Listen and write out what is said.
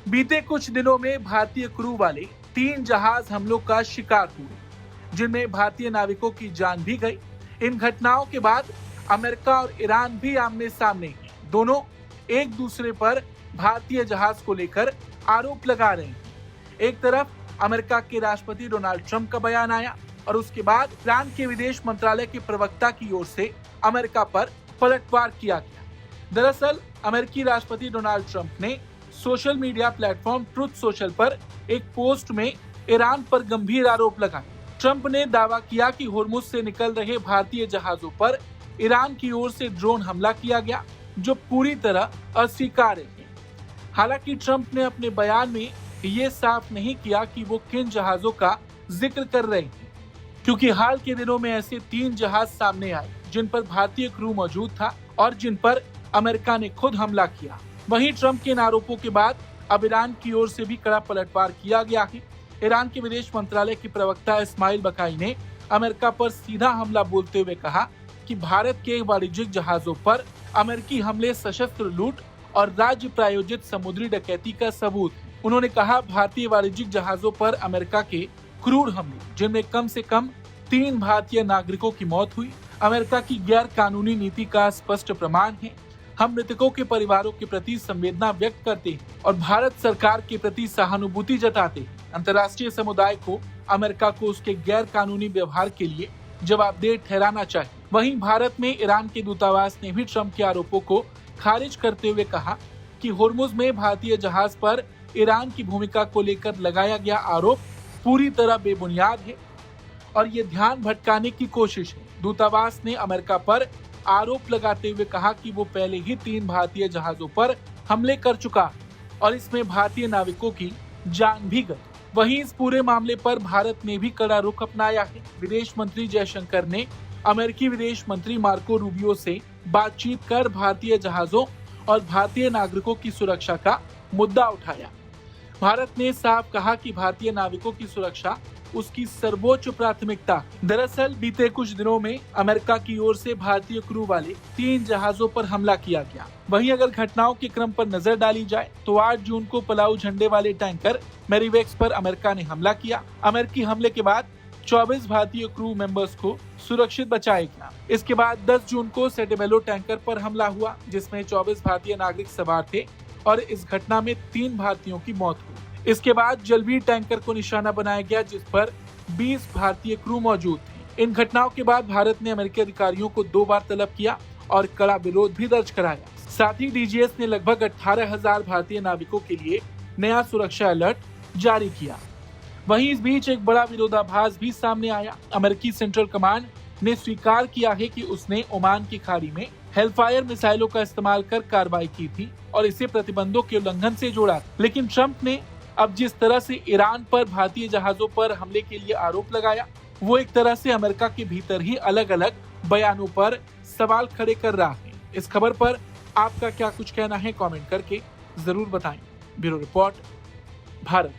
बीते कुछ दिनों में भारतीय क्रू वाले 3 जहाज हमलों का शिकार हुए, जिनमें भारतीय नाविकों की जान भी गई। इन घटनाओं के बाद अमेरिका और ईरान भी आमने सामने हैं। दोनों एक दूसरे पर भारतीय जहाज को लेकर आरोप लगा रहे हैं। एक तरफ अमेरिका के राष्ट्रपति डोनाल्ड ट्रंप का बयान आया और उसके बाद ईरान के विदेश मंत्रालय के प्रवक्ता की ओर से अमेरिका पर पलटवार किया गया। दरअसल अमेरिकी राष्ट्रपति डोनाल्ड ट्रंप ने social media platform truth social पर एक पोस्ट में ईरान पर गंभीर आरोप लगाए। ट्रंप ने दावा किया कि होर्मुज से निकल रहे भारतीय जहाजों पर ईरान की ओर से ड्रोन हमला किया गया, जो पूरी तरह अस्वीकार्य है। हालांकि ट्रंप ने अपने बयान में ये साफ नहीं किया कि वो किन जहाजों का जिक्र कर रहे हैं, क्योंकि हाल के दिनों में ऐसे 3 जहाज सामने आए जिन पर भारतीय क्रू मौजूद था और जिन पर अमेरिका ने खुद हमला किया। वहीं ट्रंप के इन आरोपों के बाद अब ईरान की ओर से भी कड़ा पलटवार किया गया है। ईरान के विदेश मंत्रालय के प्रवक्ता इस्माइल बकाई ने अमेरिका पर सीधा हमला बोलते हुए कहा कि भारत के वाणिज्यिक जहाजों पर अमेरिकी हमले सशस्त्र लूट और राज्य प्रायोजित समुद्री डकैती का सबूत है। उन्होंने कहा, भारतीय वाणिज्यिक जहाजों पर अमेरिका के क्रूर हमले, जिनमें कम से कम 3 भारतीय नागरिकों की मौत हुई, अमेरिका की गैर कानूनी नीति का स्पष्ट प्रमाण है। हम मृतकों के परिवारों के प्रति संवेदना व्यक्त करते हैं और भारत सरकार के प्रति सहानुभूति जताते हैं। अंतर्राष्ट्रीय समुदाय को अमेरिका को उसके गैर कानूनी व्यवहार के लिए जवाबदेह ठहराना चाहिए। वहीं भारत में ईरान के दूतावास ने भी ट्रंप के आरोपों को खारिज करते हुए कहा कि होर्मुज में भारतीय जहाज पर ईरान की भूमिका को लेकर लगाया गया आरोप पूरी तरह बेबुनियाद है और ये ध्यान भटकाने की कोशिश है। दूतावास ने अमेरिका पर आरोप लगाते हुए कहा कि वो पहले ही 3 भारतीय जहाजों पर हमले कर चुका है और इसमें भारतीय नाविकों की जान भी गई। वहीं इस पूरे मामले पर भारत ने भी कड़ा रुख अपनाया है। विदेश मंत्री जयशंकर ने अमेरिकी विदेश मंत्री मार्को रूबियो से बातचीत कर भारतीय जहाजों और भारतीय नागरिकों की सुरक्षा का मुद्दा उठाया। भारत ने साफ कहा कि भारतीय नाविकों की सुरक्षा उसकी सर्वोच्च प्राथमिकता है। दरअसल बीते कुछ दिनों में अमेरिका की ओर से भारतीय क्रू वाले 3 जहाजों पर हमला किया गया। वहीं अगर घटनाओं के क्रम पर नजर डाली जाए तो 8 जून को पलाऊ झंडे वाले टैंकर मेरीवेक्स पर अमेरिका ने हमला किया। अमेरिकी हमले के बाद 24 भारतीय क्रू मेंबर्स को सुरक्षित बचाया गया। इसके बाद 10 जून को सेटेबेलो टैंकर पर हमला हुआ, जिसमें 24 भारतीय नागरिक सवार थे और इस घटना में 3 भारतीयों की मौत हुई। इसके बाद जलवीर टैंकर को निशाना बनाया गया, जिस पर 20 भारतीय क्रू मौजूद थे। इन घटनाओं के बाद भारत ने अमेरिकी अधिकारियों को 2 बार तलब किया और कड़ा विरोध भी दर्ज कराया। साथ ही डीजीएस ने लगभग 18,000 भारतीय नाविकों के लिए नया सुरक्षा अलर्ट जारी किया। वहीं इस बीच एक बड़ा विरोधाभास भी सामने आया। अमेरिकी सेंट्रल कमांड ने स्वीकार किया है कि उसने ओमान की खाड़ी में हेलफायर मिसाइलों का इस्तेमाल कर कार्रवाई की थी और इसे प्रतिबंधों के उल्लंघन से जोड़ा। लेकिन ट्रंप ने अब जिस तरह से ईरान पर भारतीय जहाजों पर हमले के लिए आरोप लगाया, वो एक तरह से अमेरिका के भीतर ही अलग अलग बयानों पर सवाल खड़े कर रहा है। इस खबर पर आपका क्या कुछ कहना है, कमेंट करके जरूर बताएं। Bureau report, Bharat.